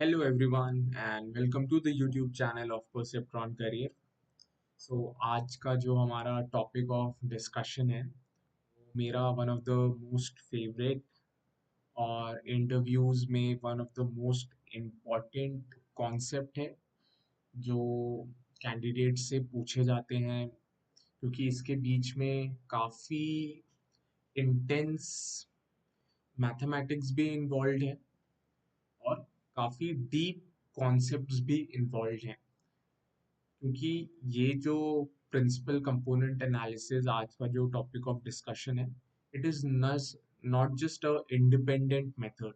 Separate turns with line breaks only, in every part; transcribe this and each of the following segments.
Hello everyone and welcome to the YouTube channel of Perceptron Career. So आज का जो हमारा टॉपिक ऑफ डिस्कशन है वो मेरा one of the most favourite और इंटरव्यूज में one of the most important concept है जो कैंडिडेट से पूछे जाते हैं क्योंकि इसके बीच में काफ़ी इंटेंस मैथमेटिक्स भी इन्वॉल्व है और काफ़ी डीप कॉन्सेप्ट्स भी इन्वॉल्व हैं क्योंकि ये जो प्रिंसिपल कंपोनेंट एनालिसिस आज का जो टॉपिक ऑफ डिस्कशन है it is not just a independent method,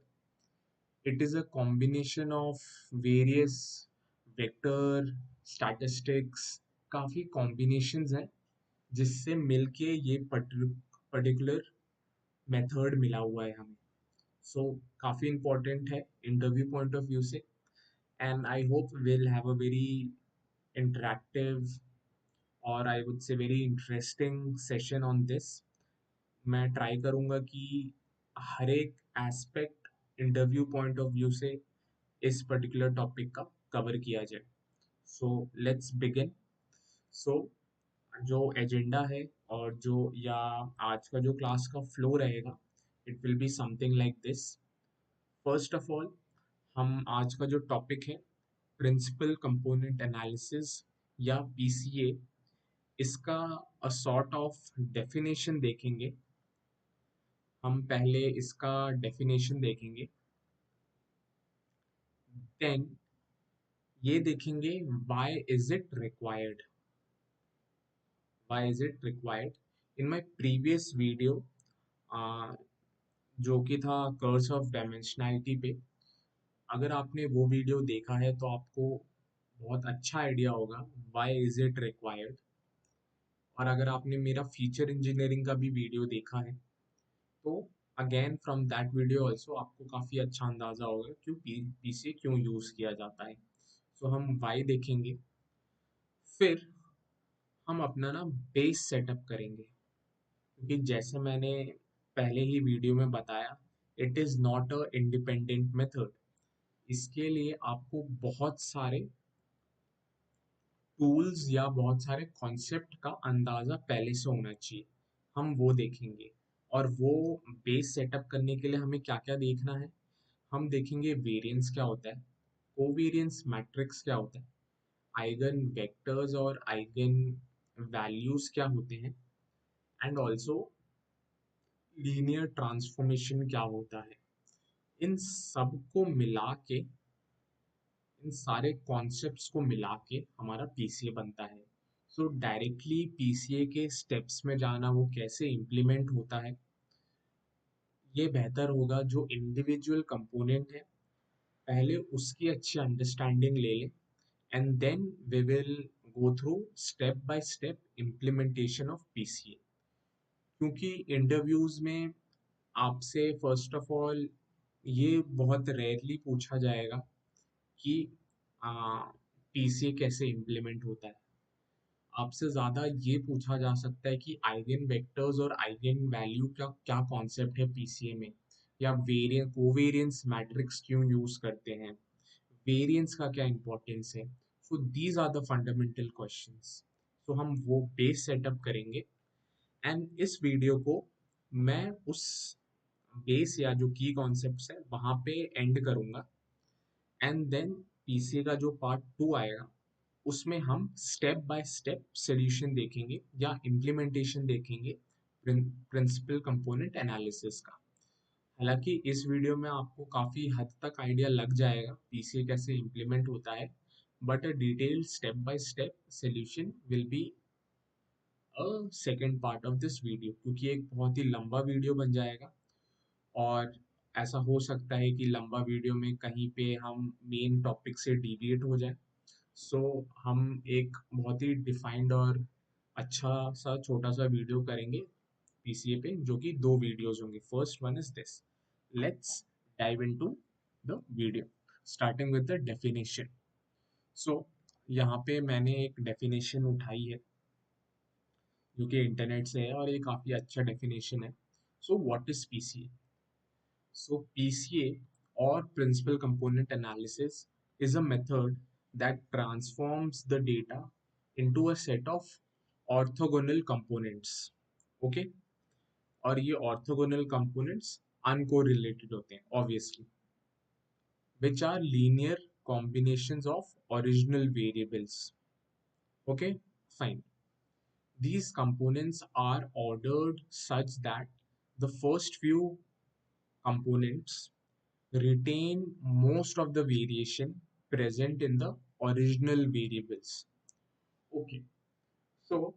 it is a combination of various vector statistics, काफ़ी कॉम्बिनेशंस हैं जिससे मिलके ये पर्टिकुलर मेथड मिला हुआ है हमें. सो काफ़ी इम्पोर्टेंट है इंटरव्यू पॉइंट ऑफ व्यू से and I hope will have a very interactive और I would say very interesting session on this. मैं ट्राई करूँगा कि हर एक aspect interview point of view से इस पर्टिकुलर टॉपिक का कवर किया जाए. So let's begin. सो जो एजेंडा है और जो या आज का जो क्लास का फ्लो रहेगा it will be something like this. First of all हम आज का जो टॉपिक है प्रिंसिपल कंपोनेंट एनालिसिस या पीसीए, इसका अ सॉर्ट ऑफ डेफिनेशन देखेंगे. हम पहले इसका डेफिनेशन देखेंगे, देन ये देखेंगे why is it required. Why is it required in my previous video जो कि था कर्स ऑफ डायमेंशनैलिटी पे. अगर आपने वो वीडियो देखा है तो आपको बहुत अच्छा आइडिया होगा व्हाई इज इट रिक्वायर्ड. और अगर आपने मेरा फीचर इंजीनियरिंग का भी वीडियो देखा है तो again from that video also आपको काफ़ी अच्छा अंदाज़ा होगा क्यों पीसी क्यों यूज़ किया जाता है. सो हम वाई देखेंगे, फिर हम अपना ना बेस सेटअप करेंगे क्योंकि जैसे मैंने पहले ही वीडियो में बताया it is not a independent method. इसके लिए आपको बहुत सारे टूल्स या बहुत सारे कॉन्सेप्ट का अंदाज़ा पहले से होना चाहिए. हम वो देखेंगे और वो बेस सेटअप करने के लिए हमें क्या क्या देखना है. हम देखेंगे वेरिएंस क्या होता है, कोवेरिएंस मैट्रिक्स क्या होता है, आइगन वेक्टर्स और आइगन वैल्यूज क्या होते हैं, एंड ऑल्सो लीनियर ट्रांसफॉर्मेशन क्या होता है. इन सब को मिला के, इन सारे कॉन्सेप्ट्स को मिला के हमारा पीसीए बनता है. सो डायरेक्टली पीसीए के स्टेप्स में जाना वो कैसे इम्प्लीमेंट होता है ये बेहतर होगा जो इंडिविजुअल कंपोनेंट है पहले उसकी अच्छी अंडरस्टैंडिंग ले लें and then we will go through step by step implementation of PCA. क्योंकि इंटरव्यूज में आपसे फर्स्ट ऑफ ऑल ये बहुत रेयरली पूछा जाएगा कि पीसीए कैसे इम्प्लीमेंट होता है. आपसे ज़्यादा ये पूछा जा सकता है कि आइगन वेक्टर्स और आइगन वैल्यू का क्या कॉन्सेप्ट है पीसीए में, या वेरिएंस कोवेरिएंस मैट्रिक्स क्यों यूज़ करते हैं, वेरिएंस का क्या इंपॉर्टेंस है. So these are the fundamental questions. So हम वो बेस सेटअप करेंगे एंड इस वीडियो को मैं उस बेस या जो की कॉन्सेप्ट्स है वहाँ पे एंड करूँगा एंड देन पीसीए का जो पार्ट टू आएगा उसमें हम स्टेप बाय स्टेप सॉल्यूशन देखेंगे या इम्प्लीमेंटेशन देखेंगे प्रिंसिपल कंपोनेंट एनालिसिस का. हालांकि इस वीडियो में आपको काफ़ी हद तक आइडिया लग जाएगा पीसीए कैसे इम्प्लीमेंट होता है, but a detailed step by step solution will be a second part of this video क्योंकि एक बहुत ही लंबा वीडियो बन जाएगा. और ऐसा हो सकता है कि लंबा वीडियो में कहीं पे हम मेन टॉपिक से डिविएट हो जाए. सो हम एक बहुत ही डिफाइंड और अच्छा सा छोटा सा वीडियो करेंगे पीसीए पे जो कि दो वीडियोस होंगे. First one is this. Let's dive into the video starting with the definition. So यहाँ पे मैंने एक डेफिनेशन उठाई है जो कि इंटरनेट से है और ये काफ़ी अच्छा डेफिनेशन है. So what is PCA. So PCA or principal component analysis is a method that transforms the data into a set of orthogonal components. Okay, और ये orthogonal components uncorrelated होते हैं obviously, which are linear combinations of original variables. Okay, fine. These components are ordered such that the first few components retain most of the variation present in the original variables. Okay, so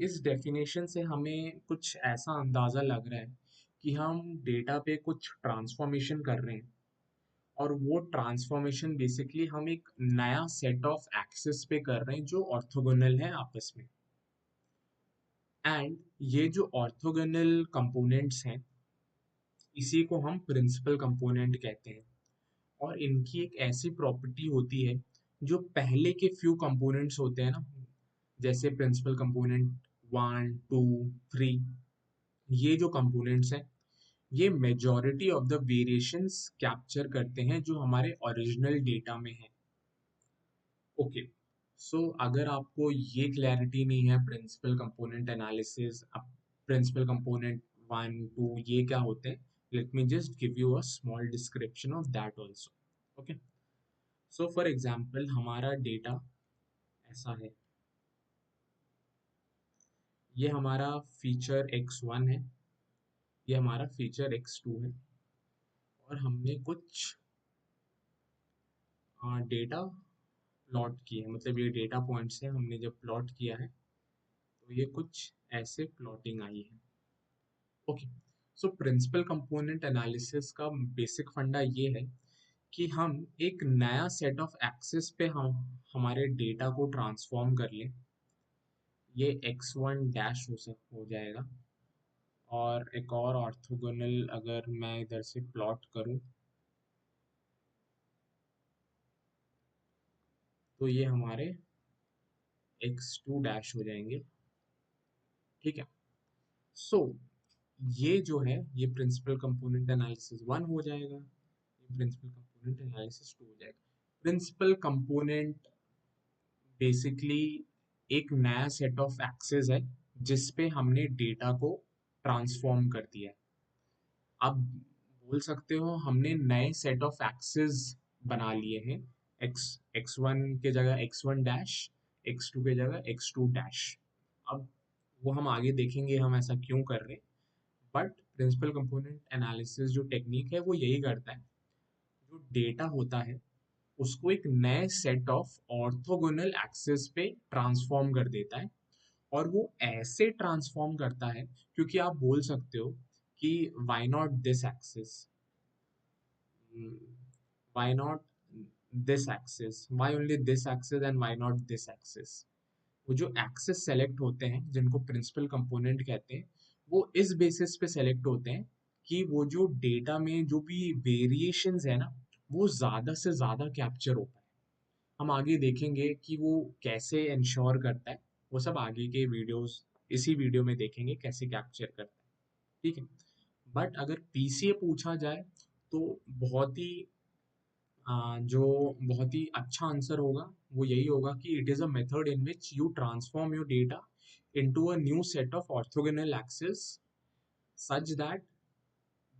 इस definition से हमें कुछ ऐसा अंदाज़ा लग रहा है कि हम डेटा पे कुछ ट्रांसफॉर्मेशन कर रहे हैं, और वो ट्रांसफॉर्मेशन बेसिकली हम एक नया सेट ऑफ एक्सेस पे कर रहे हैं जो ऑर्थोगोनल है आपस में। एंड ये जो ऑर्थोगोनल कंपोनेंट्स हैं, इसी को हम प्रिंसिपल कंपोनेंट कहते हैं, और इनकी एक ऐसी प्रॉपर्टी होती है जो पहले के फ्यू कंपोनेंट्स होते हैं ना, जैसे प्रिंसिपल कंपोनेंट 1 2 3, ये जो कंपोनेंट्स हैं ये majority of the variations capture करते हैं जो हमारे ओरिजिनल डेटा में है। ओके, सो अगर आपको ये क्लैरिटी नहीं है principal component analysis, principal component 1 2 ये क्या होते हैं, let me just give you a small description of that also. Okay, so for example हमारा डेटा ऐसा है, ये हमारा फीचर x1 है, ये हमारा फीचर x2 है, और हमने कुछ डेटा प्लॉट किए हैं, मतलब ये डेटा पॉइंट्स हैं, हमने जब प्लॉट किया है तो ये कुछ ऐसे प्लॉटिंग आई है। Okay, so principal component analysis का बेसिक फंडा ये है कि हम एक नया सेट ऑफ एक्सेस पे हम हमारे डेटा को ट्रांसफॉर्म कर लें। ये x1 डैश हो जाएगा, और एक और ऑर्थोगोनल अगर मैं इधर से प्लॉट करूं तो ये हमारे x2 डैश हो जाएंगे। ठीक है, सो ये जो है ये प्रिंसिपल कंपोनेंट एनालिसिस 1 हो जाएगा, ये प्रिंसिपल कंपोनेंट एनालिसिस 2 हो जाएगा। प्रिंसिपल कंपोनेंट बेसिकली एक नया सेट ऑफ एक्सेस है जिस पे हमने डेटा को ट्रांसफॉर्म कर दिया है। आप बोल सकते हो हमने नए सेट ऑफ एक्सेस बना लिए हैं, x1 के जगह x1 डैश, x2 के जगह x2 डैश। अब वो हम आगे देखेंगे हम ऐसा क्यों कर रहे हैं, बट प्रिंसिपल कंपोनेंट एनालिसिस जो टेक्निक है वो यही करता है, जो डेटा होता है उसको एक नए सेट ऑफ ऑर्थोगोनल एक्सेस पे ट्रांसफॉर्म कर देता है, और वो ऐसे ट्रांसफॉर्म करता है क्योंकि आप बोल सकते हो कि why not this axis, why not this axis, why only this axis and why not this axis. वो जो एक्सेस सेलेक्ट होते हैं जिनको प्रिंसिपल कंपोनेंट कहते हैं, वो इस बेसिस पे सेलेक्ट होते हैं कि वो जो डेटा में जो भी वेरिएशंस है ना वो ज़्यादा से ज़्यादा कैप्चर हो पाए। हम आगे देखेंगे कि वो कैसे इंश्योर करता है, वो सब आगे के वीडियोस, इसी वीडियो में देखेंगे कैसे कैप्चर करता है। ठीक है, बट अगर पीसीए पूछा जाए तो बहुत ही जो बहुत ही अच्छा आंसर होगा वो यही होगा कि it is a method in which you transform your data into a new set of orthogonal axes such that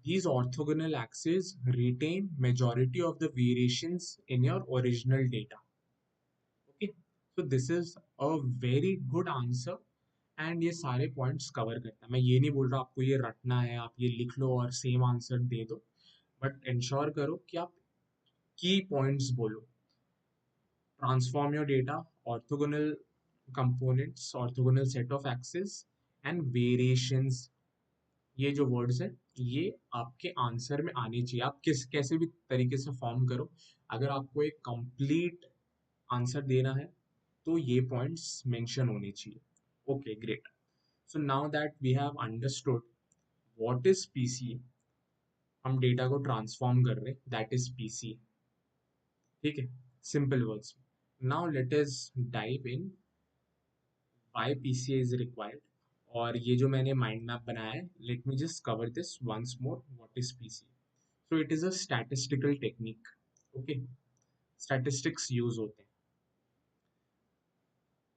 these orthogonal axes retain majority of the variations in your original data. Okay, so this is a very good answer, and ये सारे points cover करता है। मैं ये नहीं बोल रहा आपको ये रटना है, आप ये लिख लो और सेम आंसर दे दो, बट इंश्योर करो कि आप की पॉइंट्स बोलो। Transform your data, orthogonal components, orthogonal set of axes and variations, ये जो वर्ड्स हैं ये आपके आंसर में आने चाहिए। आप किस कैसे भी तरीके से फॉर्म करो, अगर आपको एक कंप्लीट आंसर देना है तो ये पॉइंट्स मेंशन होने चाहिए। Okay great, so now that we have understood what is PCA, हम डेटा को ट्रांसफॉर्म कर रहे हैं, दैट इज पीसीए। ठीक है, simple words. Now let us dive in why PCA is required, और ये जो मैंने माइंड मैप बनाया है, let me just cover this once more, what is PCA. So it is a statistical technique. Okay, statistics use होते हैं.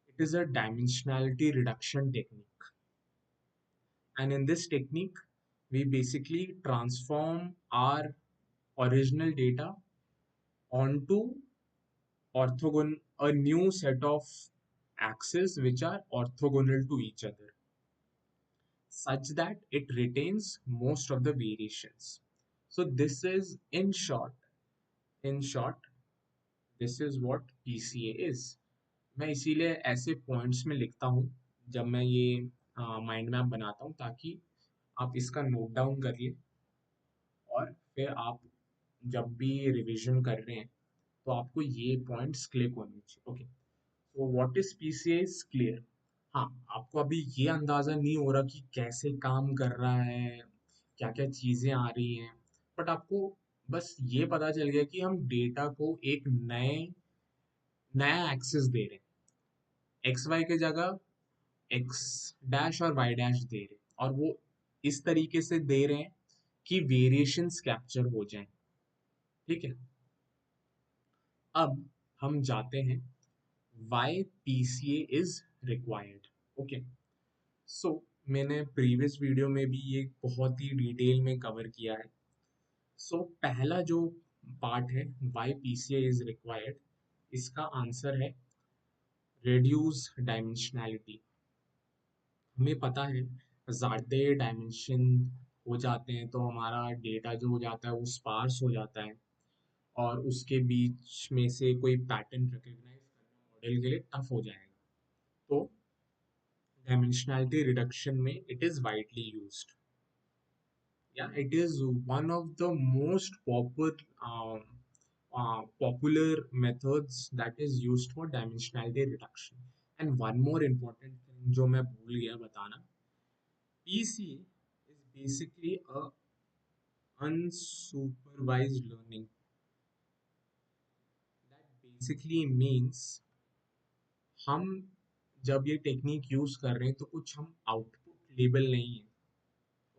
It is a dimensionality reduction technique, and in this technique we basically transform our original data onto orthogonal, a new set of axes which are orthogonal to each other, such that it retains most of the variations. So this is in short, this is what PCA is. मैं इसीलिए ऐसे points में लिखता हूँ जब मैं ये mind map बनाता हूँ, ताकि आप इसका नोट डाउन करिए और फिर आप जब भी रिवीजन कर रहे हैं तो आपको ये पॉइंट्स क्लिक होने चाहिए. Okay, so what is PCA is clear. हाँ, आपको अभी ये अंदाजा नहीं हो रहा कि कैसे काम कर रहा है, क्या क्या चीजें आ रही हैं, बट आपको बस ये पता चल गया कि हम डेटा को एक नया एक्सेस दे रहे हैं. एक्स वाई के जगह एक्स डैश और वाई डैश दे रहे हैं, और वो इस तरीके से दे रहे हैं कि वेरिएशंस कैप्चर हो जाएं. ठीक है, अब हम जाते हैं why PCA is required. Okay, so मैंने प्रीवियस वीडियो में भी ये बहुत ही डिटेल में कवर किया है. सो पहला जो पार्ट है why PCA is required, इसका आंसर है reduce dimensionality. हमें पता है ज़्यादा डायमेंशन हो जाते हैं तो हमारा डेटा जो हो जाता है वो स्पार्स हो जाता है, और उसके बीच में से कोई पैटर्न रिकग्नाइज करना मॉडल के लिए टफ हो जाएगा. तो dimensionality reduction में it is widely used. Yeah, it is one of the most popular methods that is used for dimensionality reduction. And one more important thing जो मैं भूल गया बताना, PCA is basically a unsupervised learning. That basically means हम जब ये technique use कर रहे हैं तो कुछ हम आउटपुट लेबल नहीं है.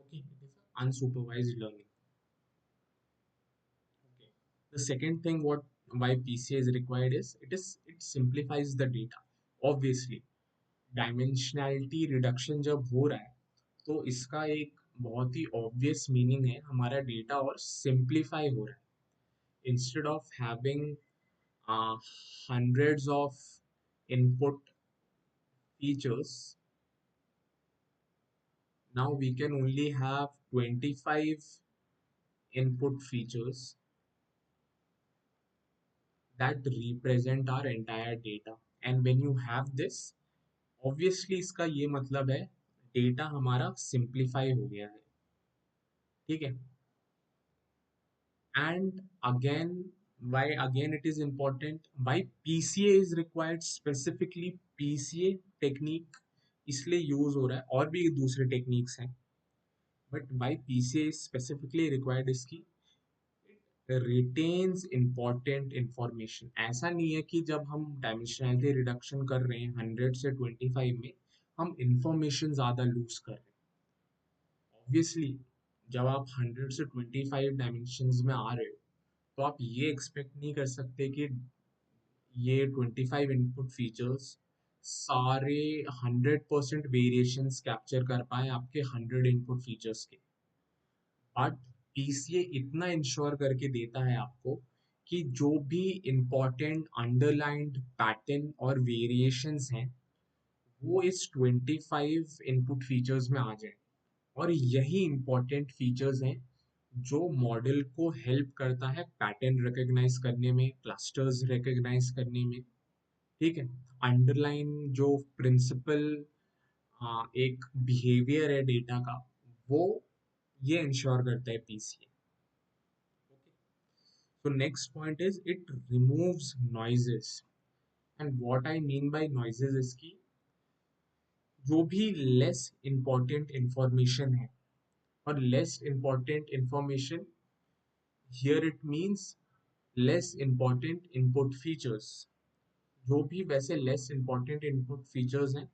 Okay, it is unsupervised learning. Okay. The second thing what why PCA is required is it simplifies the data. Obviously, dimensionality reduction जब हो रहा है तो इसका एक बहुत ही obvious meaning है, हमारा data और simplify हो रहा है. Instead of having uh, hundreds of input features, now we can only have 25 input features that represent our entire data. And when you have this, obviously इसका ये मतलब है डेटा हमारा सिंप्लीफाई हो गया है. ठीक है, and again why again it is important, why PCA is required specifically. PCA technique इसलिए यूज हो रहा है, और भी दूसरे टेक्निक्स हैं, but why PCA is specifically required इसकी रिटेन्स इम्पॉर्टेंट इंफॉर्मेशन. ऐसा नहीं है कि जब हम डायमेंशनैलिटी रिडक्शन कर रहे हैं 100 से 25 में हम इंफॉर्मेशन ज़्यादा लूज कर रहे हैं. ऑब्वियसली जब आप 100 से 25 डायमेंशंस में आ रहे हो तो आप ये एक्सपेक्ट नहीं कर सकते कि ये 25 इनपुट फीचर्स सारे 100% वेरिएशंस कैप्चर कर पाए आपके 100 इनपुट फीचर्स के. बट पीसीए इतना इंश्योर करके देता है आपको कि जो भी इम्पोर्टेंट अंडरलाइंड पैटर्न और वेरिएशंस हैं वो इस 25 इनपुट फीचर्स में आ जाए. और यही इम्पोर्टेंट फीचर्स हैं जो मॉडल को हेल्प करता है पैटर्न रिकग्नाइज करने में, क्लस्टर्स रिकग्नाइज करने में. ठीक है, अंडरलाइन जो प्रिंसिपल एक बिहेवियर है डेटा का, वो ये इंश्योर करता है PCA. So next point is it removes noises. And what I mean by noises is कि जो भी less important information है, और less important information here it means less important input features. जो भी वैसे less important input features हैं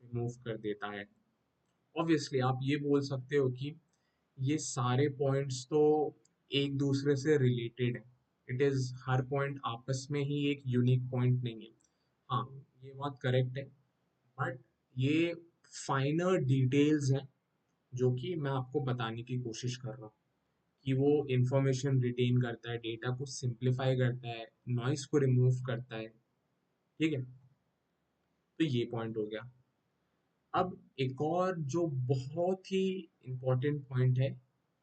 remove कर देता है. Obviously आप ये बोल सकते हो कि ये सारे पॉइंट्स तो एक दूसरे से रिलेटेड है। इट इज हर पॉइंट आपस में ही एक यूनिक पॉइंट नहीं है। हाँ, ये बात करेक्ट है, बट ये फाइनर डिटेल्स हैं जो कि मैं आपको बताने की कोशिश कर रहा हूँ कि वो इंफॉर्मेशन रिटेन करता है, डेटा को सिंप्लीफाई करता है, नॉइस को रिमूव करता है। ठीक है, तो ये पॉइंट हो गया। अब एक और जो बहुत ही इम्पोर्टेंट पॉइंट है,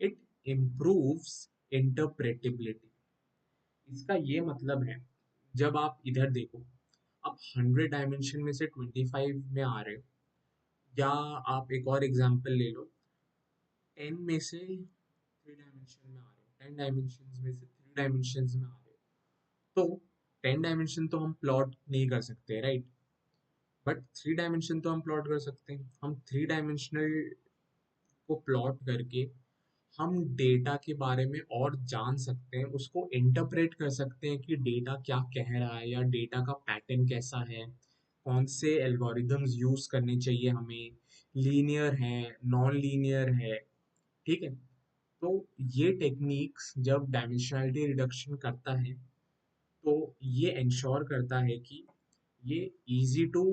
इट इम्प्रूव्स इंटरप्रेटेबिलिटी। इसका ये मतलब है, जब आप इधर देखो, आप 100 डायमेंशन में से 25 में आ रहे हो, या आप एक और एग्जांपल ले लो, 10 में से 3 डायमेंशन में आ रहे हो, 10 डायमेंशन में से 3 डायमेंशन में आ रहे हो, तो 10 डायमेंशन तो हम प्लॉट नहीं कर सकते, राइट? बट 3 डायमेंशन तो हम प्लॉट कर सकते हैं। हम 3 डायमेंशनल को प्लॉट करके हम डेटा के बारे में और जान सकते हैं, उसको इंटरप्रेट कर सकते हैं कि डेटा क्या कह रहा है, या डेटा का पैटर्न कैसा है, कौन से एल्गोरिदम्स यूज करने चाहिए हमें, लीनियर है, नॉन लीनियर है। ठीक है, तो ये टेक्निक्स जब डायमेंशनलिटी रिडक्शन करता है, तो ये इंश्योर करता है कि ये इजी टू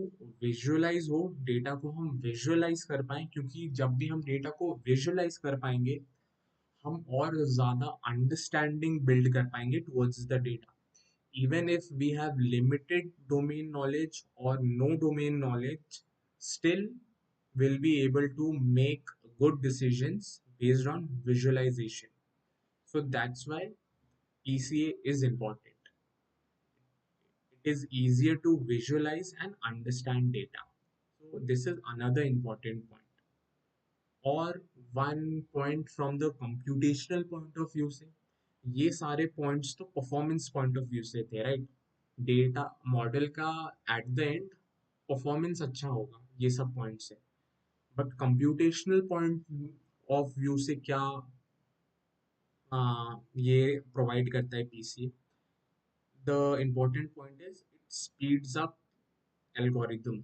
विजुअलाइज हो, डेटा को हम विजुअलाइज कर पाएं, क्योंकि जब भी हम डेटा को विजुअलाइज कर पाएंगे, हम और ज़्यादा अंडरस्टैंडिंग बिल्ड कर पाएंगे towards the data. Even if we have limited domain knowledge or no domain knowledge, still we'll be able to make good decisions based on visualization. So that's why PCA is important. It is easier to visualize and understand data. So this is another important point. और one point from the computational point of view से, ये सारे points तो performance point of view से थे, right? Data model का at the end performance अच्छा होगा, ये सब पॉइंट्स है। But computational point of view से क्या ये प्रोवाइड करता है PC? The important point is it speeds up algorithm.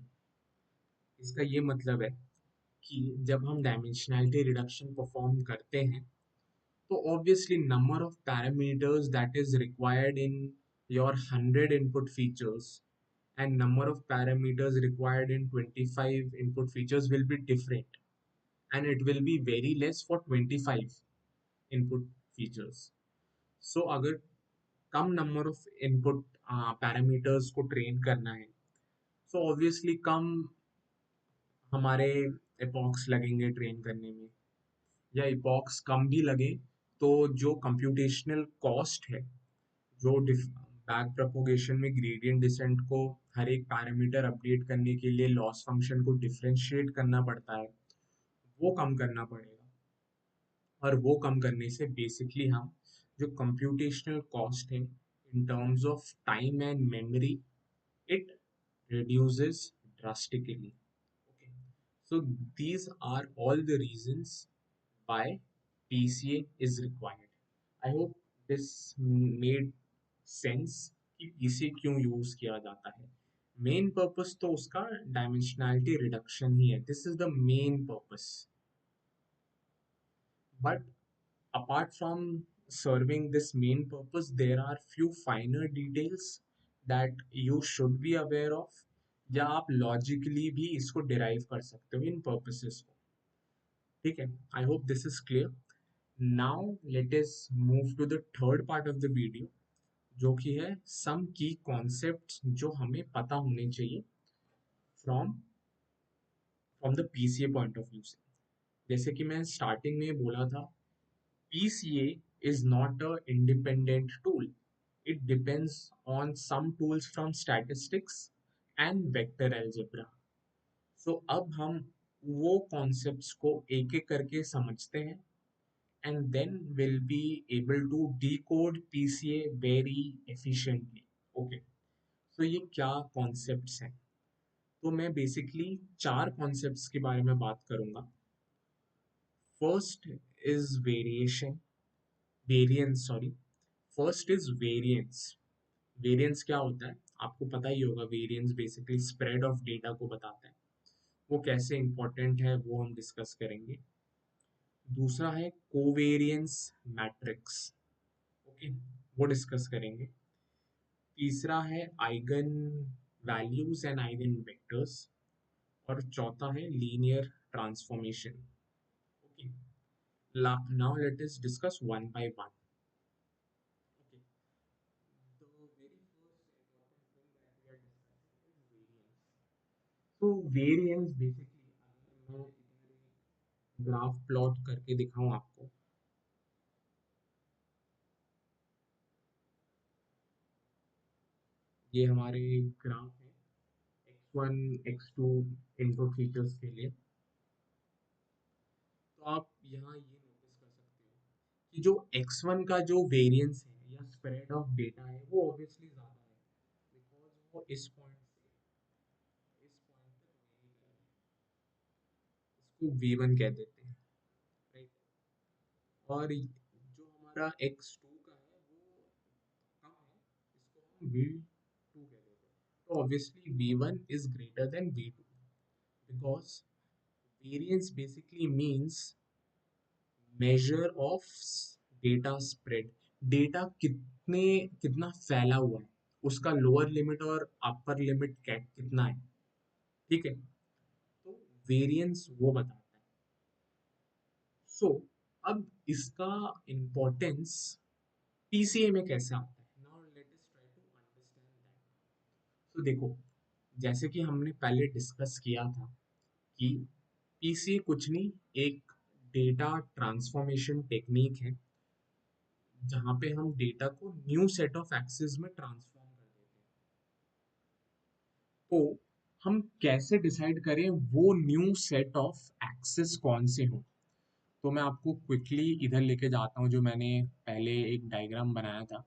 इसका ये मतलब है कि जब हम डायमेंशनैलिटी रिडक्शन परफॉर्म करते हैं, so obviously number of parameters that is required in your 100 input features and number of parameters required in 25 input features will be different, and it will be very less for 25 input features. So अगर कम number of input parameters को train करना है, so obviously कम हमारे epochs लगेंगे train करने में, या epochs कम भी लगे, तो जो computational cost है, जो बैक प्रोपोगेशन में ग्रेडियंट डिसेंट को हर एक पैरामीटर अपडेट करने के लिए लॉस फंक्शन को डिफरेंशिएट करना पड़ता है, वो कम करना पड़ेगा। और वो कम करने से बेसिकली हम जो कंप्यूटेशनल कॉस्ट है in terms of time and memory, it reduces drastically. Okay. So these are all the reasons why PCA is required. I hope this made sense कि PCA क्यों यूज किया जाता है। मेन पर्पस तो उसका dimensionality reduction ही है, this is the main purpose. But apart from serving this main purpose, there are few finer details that you should be aware of, या आप लॉजिकली भी इसको डिराइव कर सकते हो इन पर्पसेस को। ठीक है, I hope this is clear. Now let us move to the third part of the video, जो कि है सम की कॉन्सेप्ट्स जो हमें पता होने चाहिए from from the PCA point of view से। जैसे कि मैं स्टार्टिंग में बोला था, PCA is not a independent tool. It depends on some tools from statistics and vector algebra. So अब हम वो concepts को एक एक करके समझते हैं, and then we'll be able to decode PCA very efficiently. Okay. So ये क्या concepts हैं? तो मैं basically 4 concepts के बारे में बात करूंगा। First is variance, sorry. First is variance. Variance क्या होता है आपको पता ही होगा। Variance basically spread of data को बताता है। वो कैसे इंपॉर्टेंट है वो हम डिस्कस करेंगे। दूसरा है कोवेरियंस मैट्रिक्स। ओके, वो डिस्कस करेंगे। तीसरा है eigen values and eigen vectors, और चौथा है linear transformation. Okay, now let us discuss one by one. Okay, the very first important thing that we are discussing is variance. So variance basically, अगर मैं इधर graph plot करके दिखाऊं आपको, ये हमारे ग्राफ है x1 x2 इनपुट फीचर्स के लिए। तो आप यहाँ ये नोटिस कर सकते हो कि जो x1 का जो वेरिएंस है या स्प्रेड ऑफ डेटा है वो ऑब्वियसली ज़्यादा है, बिकॉज वो इस पॉइंट से इस पॉइंट तक वेरी कर रहा है। इसको V1 कह देते हैं, राइट। और जो हमारा x2 का है वो कम है, इसको हम V2 कह देते हैं। तो obviously V1 is greater than V2, because variance basically means measure of data spread, data कितना फैला हुआ है, उसका लोअर लिमिट और अपर लिमिट कितना है, ठीक है। तो वेरिएंस वो बताता है। सो अब इसका इम्पोर्टेंस पीसीए में कैसे आता है, now let us try to understand that. तो देखो, जैसे कि हमने पहले डिस्कस किया था कि पीसीए कुछ नहीं, एक डेटा ट्रांसफॉर्मेशन टेक्निक है जहाँ पे हम डेटा को न्यू सेट ऑफ एक्सिस में ट्रांसफॉर्म कर देते हैं। तो हम कैसे डिसाइड करें वो न्यू सेट ऑफ एक्सिस कौन से हो। तो मैं आपको क्विकली इधर लेके जाता हूँ, जो मैंने पहले एक डायग्राम बनाया था,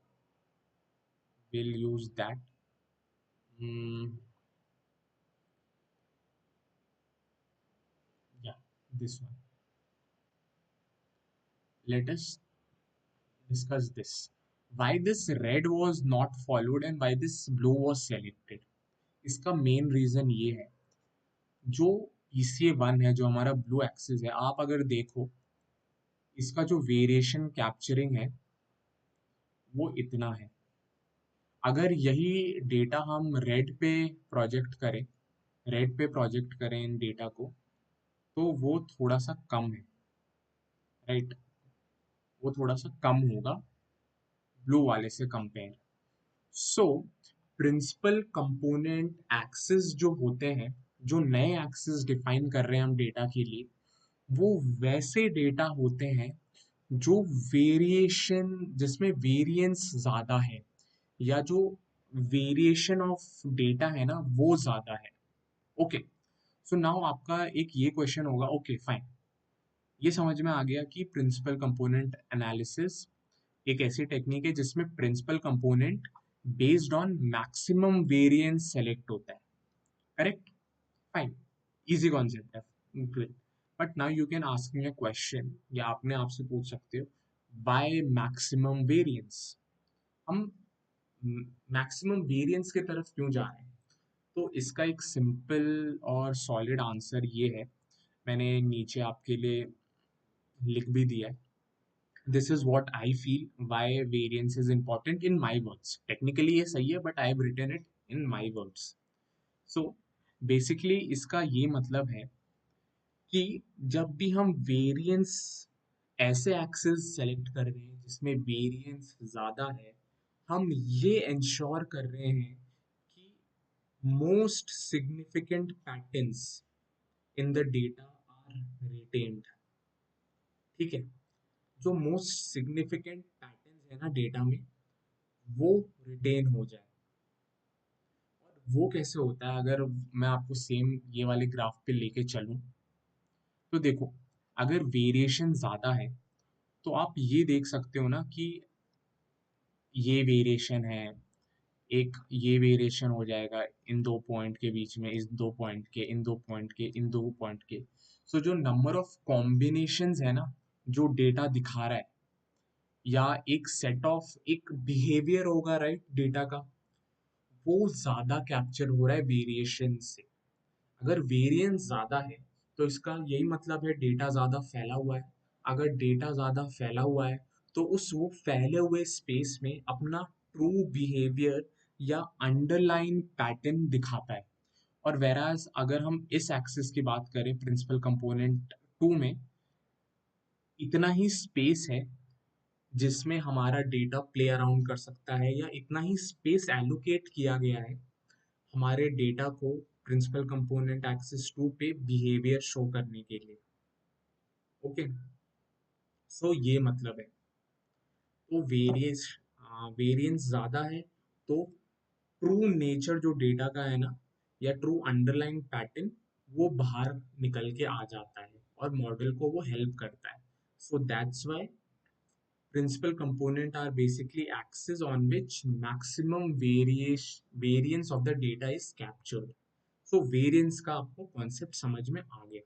विल यूज दैट। या this one, let us discuss this. Why this red was not followed and why this blue was selected? इसका मेन रीजन ये है, जो ECA1 है, जो हमारा ब्लू एक्सिस है, आप अगर देखो इसका जो वेरिएशन कैप्चरिंग है वो इतना है। अगर यही डेटा हम रेड पे प्रोजेक्ट करें इन डेटा को, तो वो थोड़ा सा कम है, राइट। वो थोड़ा सा कम होगा ब्लू वाले से compare. So principal component axis जो होते हैं, जो नए एक्सिस डिफाइन कर रहे हैं हम डेटा के लिए, वो वैसे डेटा होते हैं जो वेरिएशन जिसमें वेरिएंस ज़्यादा है, या जो वेरिएशन ऑफ डेटा है ना वो ज़्यादा है। ओके, सो नाउ आपका एक ये क्वेश्चन होगा, ओके फाइन, ये समझ में आ गया कि प्रिंसिपल कंपोनेंट एनालिसिस एक ऐसी टेक्निक है जिसमें principal component based on maximum variance select होता है, करेक्ट, फाइन, इजी कॉन्सेप्ट है, great. But now you can ask me a question, या आपने आपसे पूछ सकते हो बाय मैक्सिमम वेरिएंस, हम मैक्सिमम वेरिएंस की तरफ क्यों जा रहे हैं। तो इसका एक सिंपल और सॉलिड आंसर ये है, मैंने नीचे आपके लिए लिख भी दिया है। This is what I feel why variance is important in my words. Technically ये सही है, but I have written it in my words. So basically इसका ये मतलब है कि जब भी हम वेरिएंस ऐसे एक्सेस सेलेक्ट कर रहे हैं जिसमें वेरिएंस ज़्यादा है, हम ये इंश्योर कर रहे हैं कि most significant patterns in the data are retained, ठीक है। जो मोस्ट सिग्निफिकेंट पैटर्न्स है ना डेटा में, वो रिटेन हो जाए। और वो कैसे होता है, अगर मैं आपको सेम ये वाले ग्राफ पे लेके चलूं, तो देखो, अगर वेरिएशन ज़्यादा है तो आप ये देख सकते हो ना कि ये वेरिएशन है, एक ये वेरिएशन हो जाएगा इन दो पॉइंट के बीच में, इस दो पॉइंट के, इन दो पॉइंट के, इन दो पॉइंट के। सो जो नंबर ऑफ कॉम्बिनेशंस है ना जो डेटा दिखा रहा है, या एक सेट ऑफ एक बिहेवियर होगा, राइट, डेटा का, वो ज़्यादा कैप्चर हो रहा है वेरिएशन से। अगर वेरिएंस ज़्यादा है तो इसका यही मतलब है डेटा ज़्यादा फैला हुआ है। अगर डेटा ज़्यादा फैला हुआ है तो उस वो फैले हुए स्पेस में अपना ट्रू बिहेवियर या अंडरलाइन पैटर्न दिखाता है। और वेराज अगर हम इस एक्सिस की बात करें प्रिंसिपल कंपोनेंट टू में, इतना ही स्पेस है जिसमें हमारा डेटा प्ले अराउंड कर सकता है, या इतना ही स्पेस एलोकेट किया गया है हमारे डेटा को प्रिंसिपल कंपोनेंट एक्सिस टू पे बिहेवियर शो करने के लिए। ओके, सो ये मतलब है। तो वेरिएंस ज़्यादा है तो ट्रू नेचर जो डेटा का है ना, या ट्रू अंडरलाइन पैटर्न, वो बाहर निकल के आ जाता है और मॉडल को वो हेल्प करता है। So that's why principal component are basically axes on which maximum variance of the data is captured. So variance का आपको concept समझ में आ गया।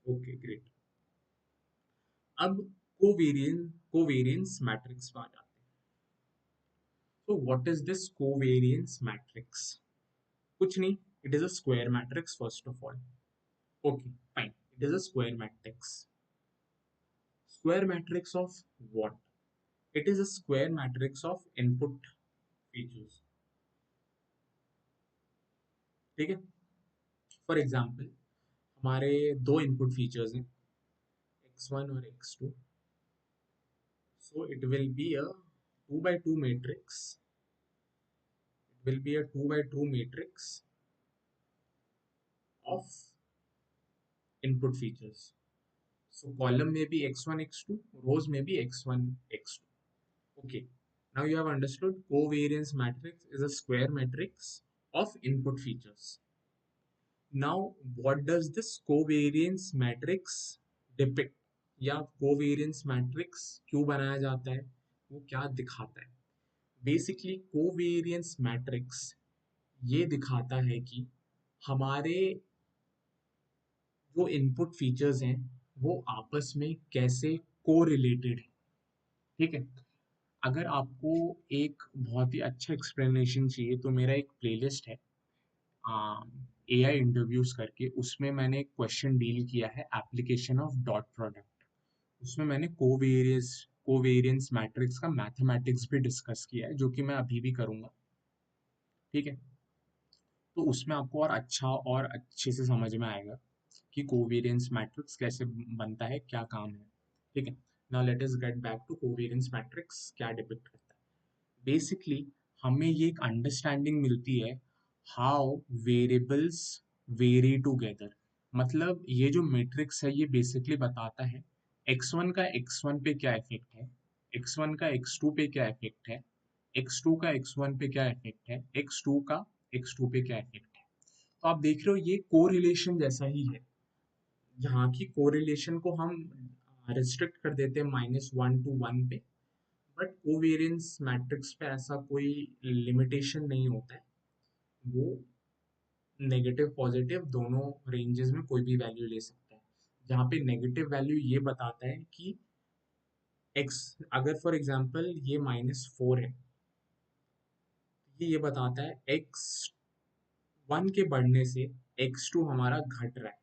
Okay, great. अब covariance matrix पे आ जाते हैं। So what is this covariance matrix? कुछ नहीं, it is a square matrix first of all. Okay, fine. It is a square matrix. Square matrix of what? It is a square matrix of input features. ठीक है, for example हमारे दो input features हैं x1 और x2, so it will be a 2 by 2 matrix, it will be a 2 by 2 matrix of input features. So column may be x1 x2, rows may be x1 x2. Okay, now you have understood covariance matrix is a square matrix of input features. Now what does this covariance matrix depict, या covariance matrix क्यों बनाया जाता है, वो क्या दिखाता है? Basically covariance matrix ये दिखाता है कि हमारे जो इनपुट फीचर्स हैं वो आपस में कैसे कोरिलेटेड है। ठीक है, अगर आपको एक बहुत ही अच्छा एक्सप्लेनेशन चाहिए तो मेरा एक प्लेलिस्ट है AI इंटरव्यूज करके, उसमें मैंने एक क्वेश्चन डील किया है एप्लीकेशन ऑफ डॉट प्रोडक्ट। उसमें मैंने कोवेरियंस मैट्रिक्स का मैथमेटिक्स भी डिस्कस किया है, जो कि मैं अभी भी करूंगा। ठीक है, तो उसमें आपको और अच्छा और अच्छे से समझ में आएगा कि कोवेरियंस मैट्रिक्स कैसे बनता है, क्या काम है। ठीक है, now let us get back to covariance matrix क्या डिपिक्ट करता है। बेसिकली हमें ये एक अंडरस्टैंडिंग मिलती है हाउ वेरिएबल्स वेरी टुगेदर। मतलब ये जो मैट्रिक्स है ये बेसिकली बताता है x1 का x1 पे क्या इफेक्ट है, x1 का x2 पे क्या इफेक्ट है, x2 का x1 पे क्या इफेक्ट है, x2 का x2 पे क्या इफेक्ट है। तो आप देख रहे हो ये कोरिलेशन जैसा ही है, जहाँ की कोरिलेशन को हम रिस्ट्रिक्ट कर देते हैं -1 to 1 पे, बट कोवेरियंस मैट्रिक्स पे ऐसा कोई लिमिटेशन नहीं होता है। वो नेगेटिव पॉजिटिव दोनों रेंजेस में कोई भी वैल्यू ले सकता है। जहाँ पे नेगेटिव वैल्यू ये बताता है कि x, अगर फॉर एग्जांपल ये -4 है, ये बताता है x1 के बढ़ने से x2 हमारा घट रहा है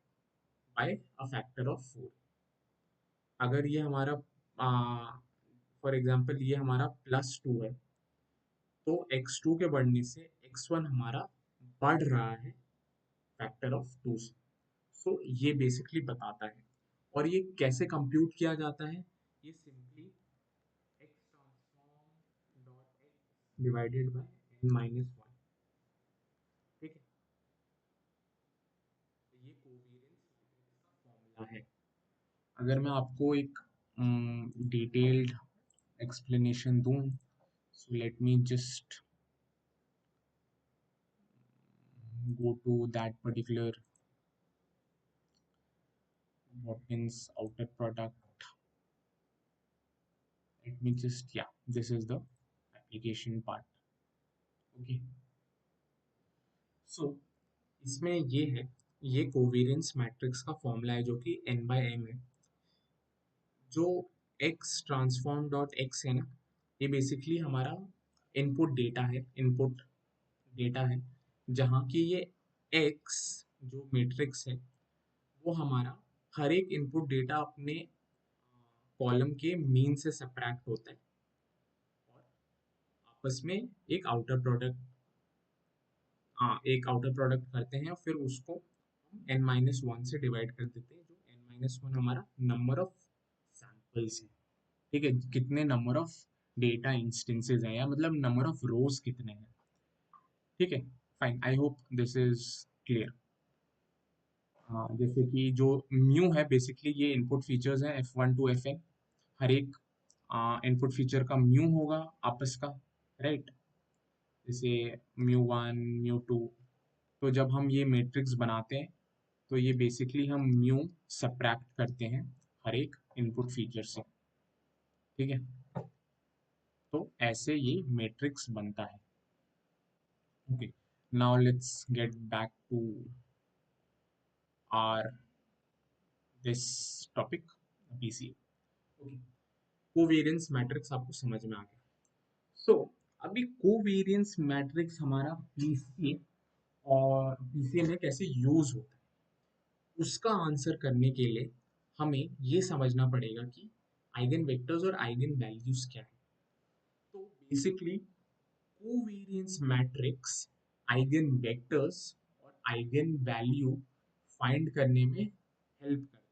बाय अ फैक्टर ऑफ 4। अगर ये हमारा फॉर एग्जांपल ये हमारा +2 है, तो x2 के बढ़ने से x1 हमारा बढ़ रहा है फैक्टर ऑफ 2 से। सो ये बेसिकली बताता है। और ये कैसे कंप्यूट किया जाता है, ये simply x transform dot x divided by n-1। ठीक है, तो ये कोवेरियंस मैट्रिक्स का फॉर्मूला है। अगर मैं आपको एक डिटेल्ड एक्सप्लेनेशन दूं, so let me just go to that particular what means outer product. Let me just, yeah, this is the application part. Okay, so इसमें ये है, ये कोवेरियंस मैट्रिक्स का फॉर्मूला है जो कि n/m है। जो x ट्रांसफॉर्म डॉट x है ना, ये बेसिकली हमारा इनपुट डेटा है, इनपुट डेटा है, जहाँ की ये x जो मैट्रिक्स है वो हमारा हर एक इनपुट डेटा अपने कॉलम के मीन से सब्ट्रैक्ट होता है। आपस में एक आउटर प्रोडक्ट, हाँ एक आउटर प्रोडक्ट करते हैं और फिर उसको हम n-1 से डिवाइड कर देते हैं, जो n-1 हमारा नंबर ऑफ सैंपल्स है। ठीक है, कितने नंबर ऑफ डेटा इंस्टेंसेस हैं, या मतलब नंबर ऑफ रोज कितने हैं। ठीक है, fine, I hope this is clear. हाँ, जैसे कि जो म्यू है बेसिकली ये इनपुट फीचर्स हैं F1 टू Fn, हर एक इनपुट फीचर का म्यू होगा आपस का, राइट। जैसे म्यू 1 म्यू 2, तो जब हम ये मैट्रिक्स बनाते हैं तो ये बेसिकली हम म्यू सब्ट्रैक्ट करते हैं हर एक इनपुट फीचर से। ठीक है, तो ऐसे ये मैट्रिक्स बनता है। Okay, now let's get back to our this topic PCA. Okay, covariance matrix आपको समझ में आ गया। सो अभी कोवेरिएंस मैट्रिक्स हमारा पीसीए और पीसीए में कैसे यूज होता है, उसका आंसर करने के लिए हमें ये समझना पड़ेगा कि आइगन वेक्टर्स और आइगन वैल्यूज क्या है। तो basically covariance matrix eigen vectors और आइगन वैल्यू फाइंड करने में हेल्प करता है।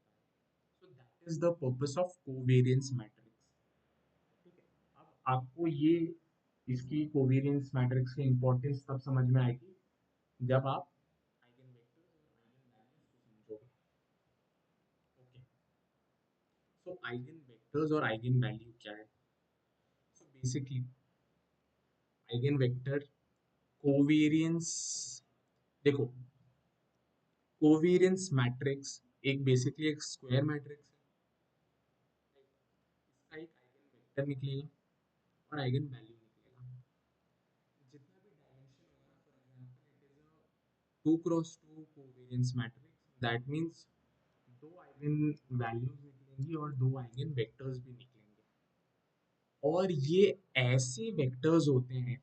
So that is the purpose of covariance matrix. ठीक है, अब आपको ये इसकी कोवेरिएंस मैट्रिक्स की इंपॉर्टेंस तब समझ में आएगी जब आप आइगन वेक्टर्स और आइगन वैल्यूज को समझोगे। ओके, सो आइगन वेक्टर्स और आइगन वैल्यू क्या है। So basically eigen vector covariance, देखो कोवेरिएंस मैट्रिक्स एक बेसिकली एक स्क्वायर मैट्रिक्स है। इसका एक आइगन वेक्टर निकलेगा और आइगन वैल्यू निकलेगा। जितना भी डायमेंशन होगा ना, for example it is a 2 cross 2 covariance matrix, that means दो आइगन वैल्यूज निकलेंगी और दो आइगन वेक्टर्स भी निकलेंगे। और ये ऐसे वेक्टर्स होते हैं,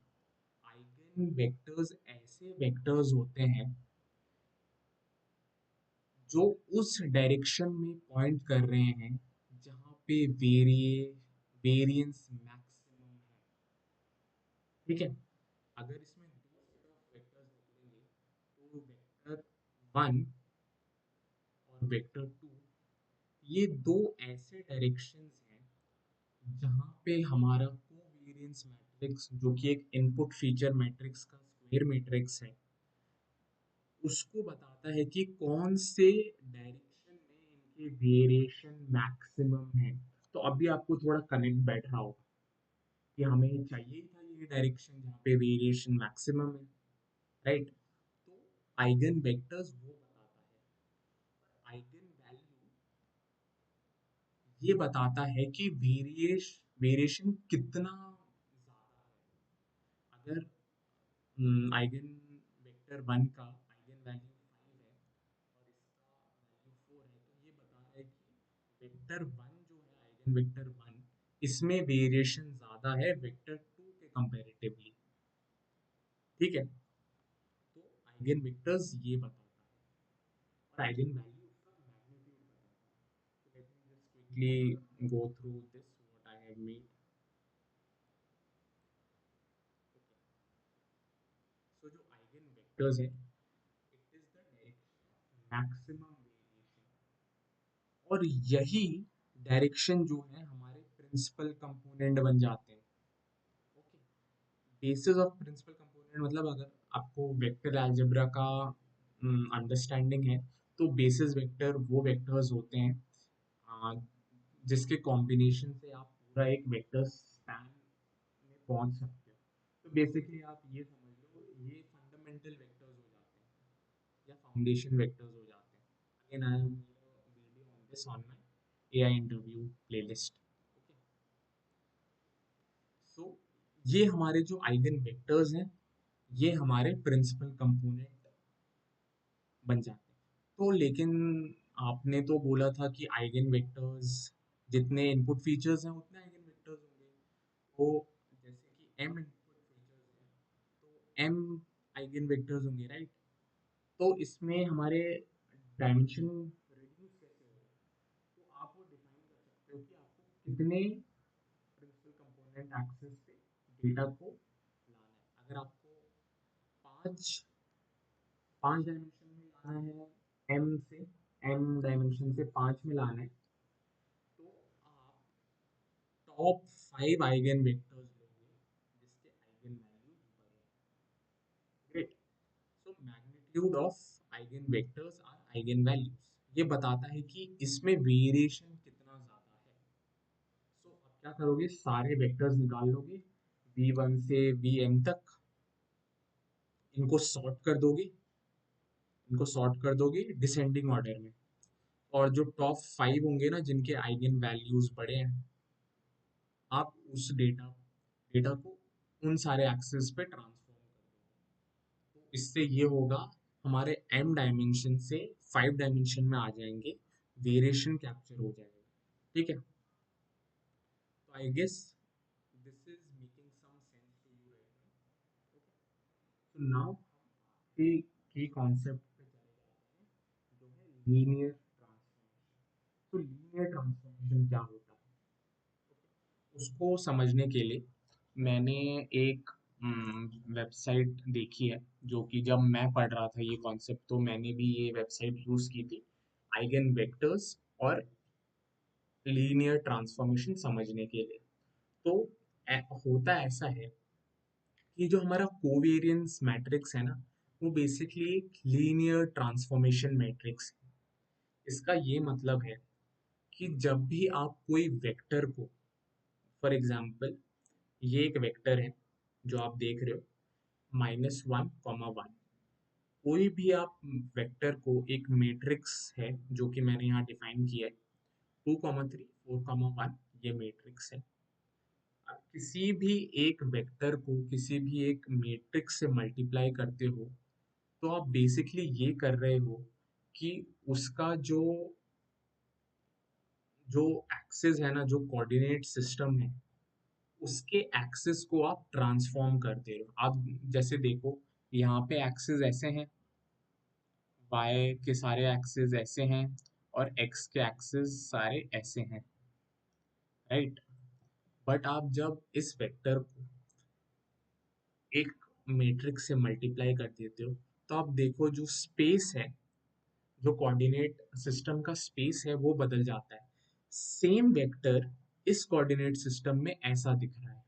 आइगन वेक्टर्स ऐसे वेक्टर्स होते हैं जो उस डायरेक्शन में पॉइंट कर रहे हैं जहाँ पे वेरिएंस मैक्सिमम है। ठीक है, अगर इसमें दो सेट ऑफ वेक्टर्स निकलेंगे तो वेक्टर 1 और वेक्टर 2, ये दो ऐसे डायरेक्शंस हैं जहाँ पे हमारा कोवेरिएंस मैट्रिक्स, जो कि एक इनपुट फीचर मैट्रिक्स का स्क्वायर मैट्रिक्स है, उसको बताता है कि कौन से डायरेक्शन में इनके वेरिएशन मैक्सिमम है। तो अभी आपको थोड़ा कनेक्ट बैठ रहा होगा कि हमें चाहिए था ये डायरेक्शन जहाँ पे वेरिएशन मैक्सिमम है, राइट। तो आइगन वेक्टर्स वो बताता है, आइगन वैल्यू ये बताता है कि वेरिएशन कितना ज्यादा है। अगर आइगन वेक्टर 1 का आइगन वैल्यू 5 है और इसका वैल्यू 4 है, तो ये बता रहा है कि वेक्टर 1 जो है आइगन वेक्टर 1, इसमें वेरिएशन ज़्यादा है वेक्टर 2 के कंपैरेटिवली। ठीक है, तो आइगन वेक्टर्स ये बताता है और आइगन वैल्यू उसका मैग्नीट्यूड बताता है। तो let me just quickly go through this what I have made. So जो आइगन वेक्टर्स है, it is the direction of maximum variation, और यही डायरेक्शन जो है हमारे प्रिंसिपल कंपोनेंट बन जाते हैं। Okay, basis of principal component मतलब अगर आपको वेक्टर अलजेब्रा का अंडरस्टैंडिंग है, तो बेसिस वेक्टर वो वेक्टर्स होते हैं जिसके कॉम्बिनेशन से आप पूरा एक वेक्टर स्पैन में पहुंच सकते हो। तो बेसिकली आप ये समझ लो, ये फंडामेंटल वेक्टर्स हो जाते हैं या फाउंडेशन वेक्टर्स हो जाते हैं। Again I have made a video on this on my AI interview playlist. Okay, so ये हमारे जो आइगन वेक्टर्स हैं, ये हमारे प्रिंसिपल कंपोनेंट बन जाते हैं। तो लेकिन आपने तो बोला था कि आइगन वेक्टर्स जितने इनपुट फीचर्स हैं उतने आइगन वेक्टर्स होंगे। तो जैसे कि m इनपुट फीचर्स हैं, तो m आइगन वेक्टर्स होंगे, राइट। तो इसमें हमारे डायमेंशन रिड्यूस कैसे हो रहे हैं, तो आप वो डिफाइन कर सकते हो कि आपको कितने प्रिंसिपल कंपोनेंट एक्सेस पे डेटा को अगर आपको पांच पांच डायमेंशन में लाना है, एम डायमेंशन से पांच में लाना है, तो आप टॉप 5 आइगन वेक्टर्स लोगे जिसके आइगन वैल्यूज बड़े हैं। So magnitude of eigenvectors are eigenvalues, ये बताता है कि इसमें वेरिएशन कितना ज्यादा है। सो आप क्या करोगे, सारे वेक्टर्स निकाल लोगे v1 से vm तक, इनको सॉर्ट कर दोगे, डिसेंडिंग ऑर्डर में, और जो टॉप 5 होंगे ना जिनके आइगन वैल्यूज बड़े हैं, आप उस डेटा को उन सारे एक्सेस पे ट्रांसफॉर्म कर दो। तो इससे ये होगा, हमारे m डायमेंशन से 5 डायमेंशन में आ जाएंगे, वेरिएशन कैप्चर हो जाएगा। ठीक है, तो I guess this is making some sense to you right now. तो नाउ की कॉन्सेप्ट पे चले जाते हैं, जो है लीनियर ट्रांसफॉर्मेशन। तो लीनियर ट्रांसफॉर्मेशन क्या होता है, उसको समझने के लिए मैंने एक वेबसाइट देखी है, जो कि जब मैं पढ़ रहा था ये कॉन्सेप्ट तो मैंने भी ये वेबसाइट यूज की थी, आइगन वेक्टर्स और लीनियर ट्रांसफॉर्मेशन समझने के लिए। तो होता ऐसा है कि जो हमारा कोवेरियंस मैट्रिक्स है ना, वो बेसिकली एक लीनियर ट्रांसफॉर्मेशन मैट्रिक्स है। इसका ये मतलब है कि जब भी आप कोई वेक्टर को, फॉर एग्जाम्पल ये एक वेक्टर है जो आप देख रहे हो, -1, 1, कोई भी आप वेक्टर को, एक मैट्रिक्स है जो कि मैंने यहाँ डिफाइन किया है, 2, 3, 4, 1, ये मैट्रिक्स है। आप किसी भी एक वेक्टर को किसी भी एक मैट्रिक्स से मल्टीप्लाई करते हो, तो आप बेसिकली ये कर रहे हो कि उसका जो एक्सिस है ना, जो कोऑर्डिनेट सिस्टम है, उसके एक्सिस को आप ट्रांसफॉर्म करते हो। आप जैसे देखो, यहाँ पे एक्सिस ऐसे हैं, y के सारे एक्सिस ऐसे हैं, और x के एक्सिस सारे ऐसे हैं, राइट। बट आप जब इस वेक्टर को एक मैट्रिक्स से मल्टीप्लाई कर देते हो, तो आप देखो जो स्पेस है, जो कोऑर्डिनेट सिस्टम का स्पेस है, वो बदल जाता है। सेम वेक्टर इस कोऑर्डिनेट सिस्टम में ऐसा दिख रहा है,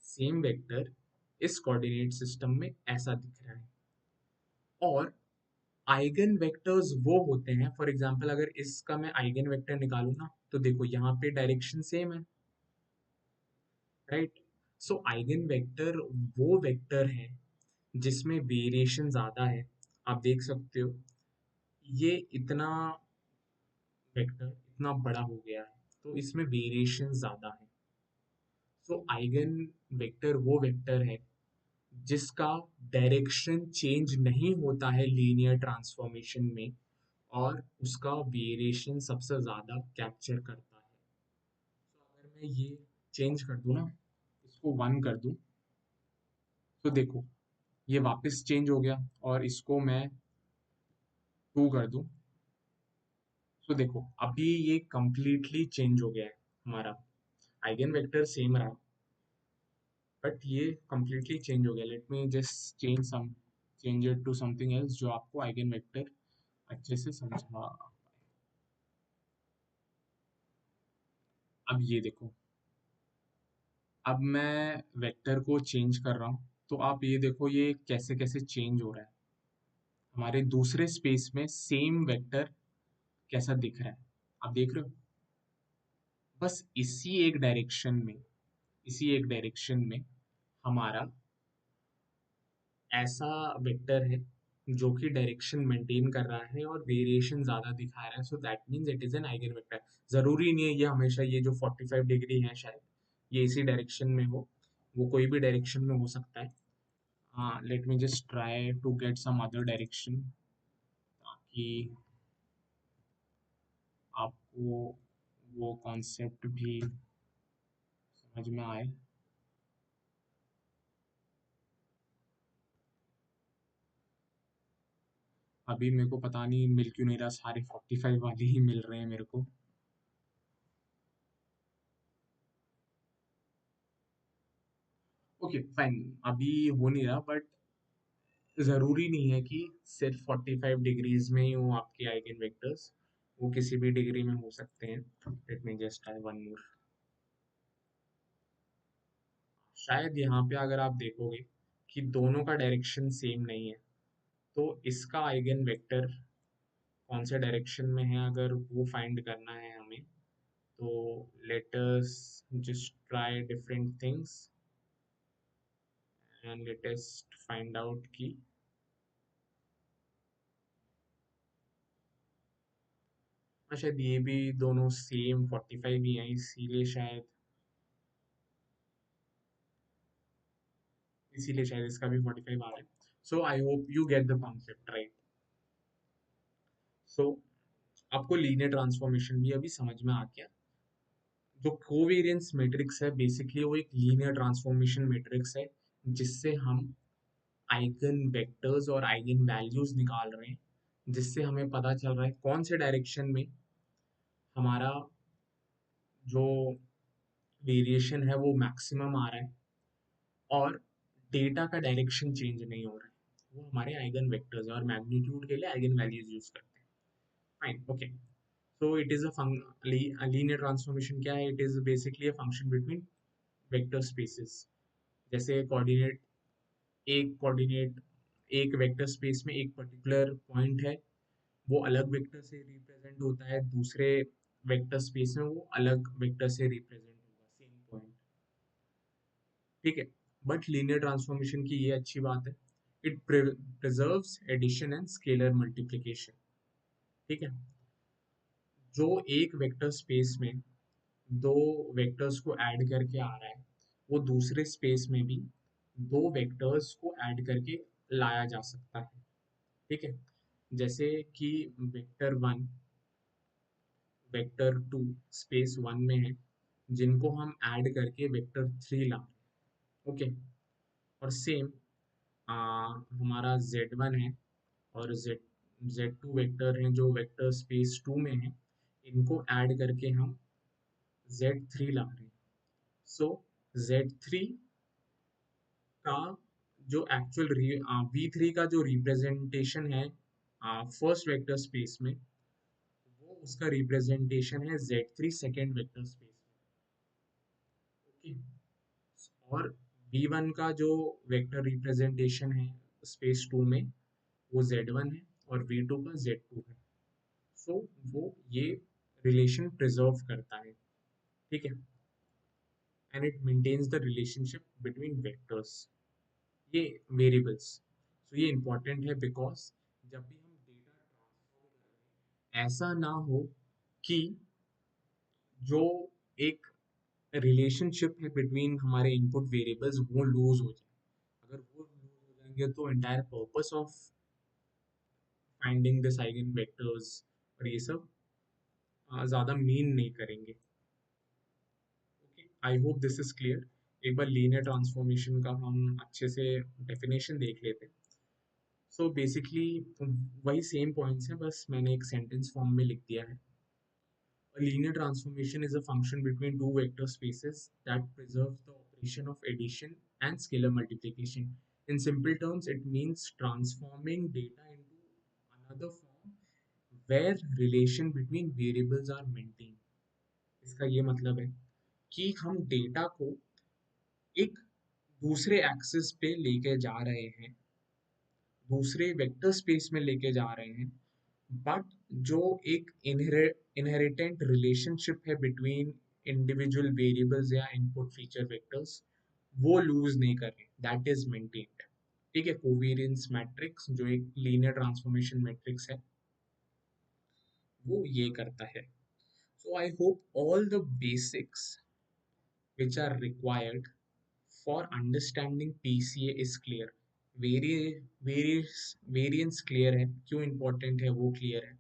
सेम वेक्टर इस कोऑर्डिनेट सिस्टम में ऐसा दिख रहा है। और आइगन वेक्टर्स वो होते हैं, फॉर एग्जांपल अगर इसका मैं आइगन वेक्टर निकालूं ना, तो देखो यहाँ पे डायरेक्शन सेम है, राइट। सो आइगन वेक्टर वो वेक्टर है जिसमें वेरिएशन ज्यादा है। आप देख सकते हो ये इतना वेक्टर इतना बड़ा हो गया है, तो इसमें वेरिएशन ज्यादा है। सो आइगन वेक्टर वो वेक्टर है जिसका डायरेक्शन चेंज नहीं होता है लीनियर ट्रांसफॉर्मेशन में, और उसका वेरिएशन सबसे ज़्यादा कैप्चर करता है। तो अगर मैं ये चेंज कर दूँ ना, इसको 1 कर दूँ, तो देखो ये वापस चेंज हो गया, और इसको मैं 2 कर दूँ, तो देखो अभी ये कंप्लीटली चेंज हो गया है। हमारा आइगन वेक्टर सेम रहा, बट ये कंप्लीटली चेंज हो गया। Let me just change it to something else जो आपको आइगन वेक्टर अच्छे से समझा। अब ये देखो, अब मैं वेक्टर को चेंज कर रहा हूँ, तो आप ये देखो ये कैसे कैसे चेंज हो रहा है। हमारे दूसरे स्पेस में सेम वेक्टर कैसा दिख रहा है, आप देख रहे हो। बस इसी एक डायरेक्शन में हमारा ऐसा वेक्टर है जो कि डायरेक्शन मेंटेन कर रहा है और वेरिएशन ज्यादा दिखा रहा है, so that means it is an eigen vector. जरूरी नहीं है ये हमेशा ये जो 45 डिग्री है शायद ये इसी डायरेक्शन में हो, वो कोई भी डायरेक्शन में हो सकता है। Let me just try to get some other direction, ताकि आपको वो कॉन्सेप्ट भी समझ में आए। अभी मेरे को पता नहीं मिल क्यों नहीं रहा, सारे 45 वाले ही मिल रहे हैं मेरे को। ओके, ओके फाइन, अभी हो नहीं रहा, बट ज़रूरी नहीं है कि सिर्फ 45 डिग्रीज में ही हो आपके आइगन वेक्टर्स, वो किसी भी डिग्री में हो सकते हैं। Let me just try one more. शायद यहाँ पे अगर आप देखोगे कि दोनों का डायरेक्शन सेम नहीं है, तो इसका आइगन वेक्टर कौन से डायरेक्शन में है अगर वो फाइंड करना है हमें, तो let us just try different things and let us find out कि शायद ये भी दोनों सेम 45 ही हैं, इसीलिए शायद इसका भी 45 आ रहा है। So I hope you get the concept right. So आपको लीनियर ट्रांसफॉर्मेशन भी अभी समझ में आ गया। जो कोवेरियंस मैट्रिक्स है बेसिकली वो एक लीनियर ट्रांसफॉर्मेशन मैट्रिक्स है, जिससे हम आइगन वेक्टर्स और आइगन वैल्यूज निकाल रहे हैं, जिससे हमें पता चल रहा है कौन से डायरेक्शन में हमारा जो वेरिएशन है वो मैक्सिमम आ रहा है, और डेटा का डायरेक्शन चेंज नहीं हो रहा है। वो हमारे आइगन वेक्टर्स है, और मैग्नीट्यूड के लिए आइगन वैल्यूज यूज करते हैं। Fine, okay. So it is a linear transformation क्या है? It is basically a function between vector spaces. जैसे कोऑर्डिनेट एक वेक्टर स्पेस में एक पर्टिकुलर पॉइंट है, वो अलग वेक्टर से रिप्रेजेंट होता है, दूसरे वेक्टर स्पेस में वो अलग वेक्टर से रिप्रेजेंट होगा, सेम पॉइंट। ठीक है। बट लीनियर ट्रांसफॉर्मेशन की ये अच्छी बात है, it preserves addition and scalar multiplication. ठीक है। जो एक वेक्टर स्पेस में दो वेक्टर्स को ऐड करके आ रहा है, वो दूसरे स्पेस में भी दो वेक्टर्स को ऐड करके लाया जा सकता है। ठीक है। जैसे कि vector one vector two space one में है, जिनको हम ऐड करके वेक्टर थ्री ला रहे हैं। ओके। और सेम हमारा Z1 है और Z2 वेक्टर हैं जो वेक्टर स्पेस टू में है, इनको ऐड करके हम Z3 ला रहे हैं। सो Z3 का जो एक्चुअल V3 का जो रिप्रेजेंटेशन है फर्स्ट वेक्टर स्पेस में, वो उसका रिप्रेजेंटेशन है Z3 सेकेंड वेक्टर स्पेस में। ओके। और V1 का जो वेक्टर रिप्रेजेंटेशन है स्पेस टू में, वो Z1 है, और V2 का Z2 है। सो वो ये रिलेशन प्रिजर्व करता है। ठीक है। And it maintains the relationship between vectors, ये वेरिएबल्स। सो ये इंपॉर्टेंट है बिकॉज जब भी हम डेटा ट्रांसफॉर्म कर रहे हैं, ऐसा ना हो कि जो एक रिलेशनशिप है बिटवीन हमारे इनपुट वेरिएबल्स वो लूज हो जाए। अगर वो लूज हो जाएंगे तो entire purpose of finding this eigen vectors और ये सब ज़्यादा मीन नहीं करेंगे। Okay, I hope this is clear. एक बार लीनियर ट्रांसफॉर्मेशन का हम अच्छे से डेफिनेशन देख लेते हैं। सो बेसिकली वही सेम पॉइंट्स हैं, बस मैंने एक सेंटेंस फॉर्म में लिख दिया है। A linear transformation is a function between two vector spaces that preserves the operation of addition and scalar multiplication. In simple terms, it means transforming data into another form where relation between variables are maintained. इसका ये मतलब है कि हम data को एक दूसरे axis पे लेके जा रहे हैं, दूसरे वेक्टर स्पेस में लेके जा रहे हैं, बट जो एक इनहेरिटेंट रिलेशनशिप है बिटवीन इंडिविजुअल वेरिएबल्स या इनपुट फीचर वेक्टर्स, वो लूज नहीं कर रहे, दैट इज मेंटेन्ड। ठीक है। कोवेरियंस मैट्रिक्स जो एक लीनियर ट्रांसफॉर्मेशन मैट्रिक्स है, वो ये करता है। So I hope all the basics which are required for understanding PCA is clear. Variance clear है, क्यों इंपॉर्टेंट है वो क्लियर है,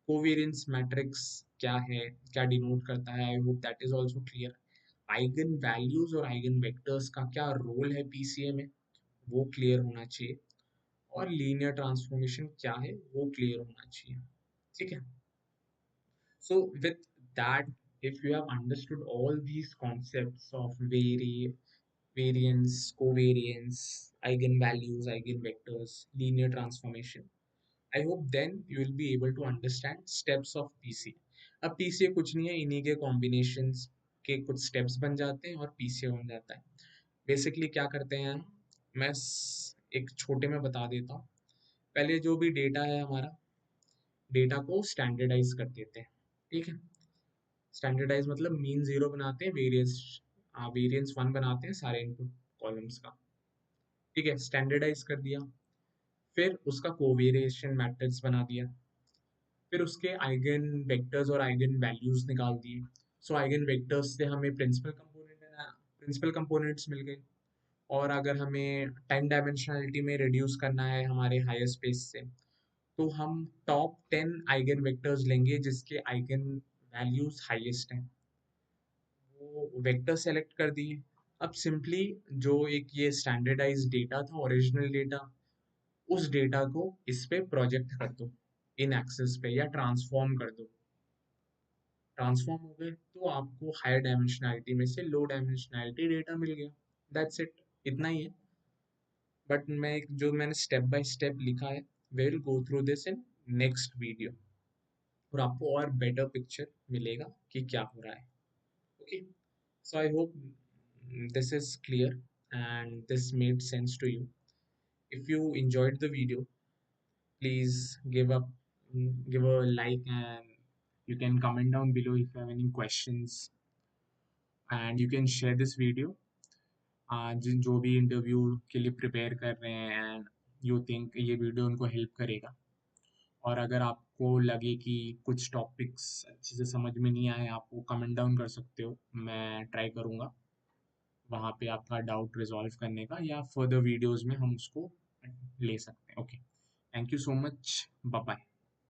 कोवेरियंस मैट्रिक्स क्या है, क्या डिनोट करता है, I hope that is also clear. Eigen values और आइगन वेक्टर्स का क्या रोल है पीसीए में, वो क्लियर होना चाहिए। और लीनियर ट्रांसफॉर्मेशन क्या है वो क्लियर होना चाहिए। ठीक है। So with that, if you have understood all these concepts of variance, covariance, eigenvalues, eigenvectors, linear transformation. I hope then you will be able to understand steps of PCA. अब PCA कुछ नहीं है, इन्हीं के combinations के कुछ steps बन जाते हैं और PCA बन जाता है. बेसिकली क्या करते हैं हम, मैं एक छोटे में बता देता हूँ. पहले जो भी डेटा है हमारा, डेटा को स्टैंडर्डाइज कर देते हैं. ठीक है, स्टैंडर्डाइज मतलब मीन जीरो बनाते हैं, वेरिएंस वन बनाते हैं सारे इनपुट कॉलम्स का. ठीक है, स्टैंडर्डाइज कर दिया. फिर उसका कोवेरिएशन मैट्रिक्स बना दिया. फिर उसके आइगन वेक्टर्स और आइगन वैल्यूज निकाल दिए. सो आइगन वेक्टर्स से हमें प्रिंसिपल कंपोनेंट्स मिल गए. और अगर हमें टाइम डायमेंशनलिटी में रिड्यूस करना है हमारे हायर स्पेस से, तो हम टॉप 10 आइगन वेक्टर्स लेंगे जिसके आइगन वैल्यूज हाईएस्ट हैं. वो वेक्टर सेलेक्ट कर दिए. अब सिंपली जो एक ये स्टैंडर्डाइज डेटा था, ओरिजिनल डेटा, उस डेटा को इस पे प्रोजेक्ट कर दो, इन एक्सेस पे, या ट्रांसफॉर्म कर दो. ट्रांसफॉर्म हो गए तो आपको हायर डायमेंशनलिटी में से लो डायमेंशनलिटी डेटा मिल गया. दैट्स इट, इतना ही है. बट मैं जो मैंने स्टेप बाय स्टेप लिखा है, we will go through this in next video, और आपको और बेटर पिक्चर मिलेगा कि क्या हो रहा है. Okay, so I hope this is clear and this made sense to you. If you enjoyed the video, please give a like, and you can comment down below if you have any questions, and you can share this video. जिन जो भी interview के लिए prepare कर रहे हैं and you think ये video उनको help करेगा. और अगर आपको लगे कि कुछ टॉपिक्स अच्छे से समझ में नहीं आए, आप वो कमेंट डाउन कर सकते हो, मैं ट्राई करूँगा वहाँ पे आपका डाउट रिजॉल्व करने का, या फर्दर वीडियोस में हम उसको ले सकते हैं. Okay, thank you so much, bye bye.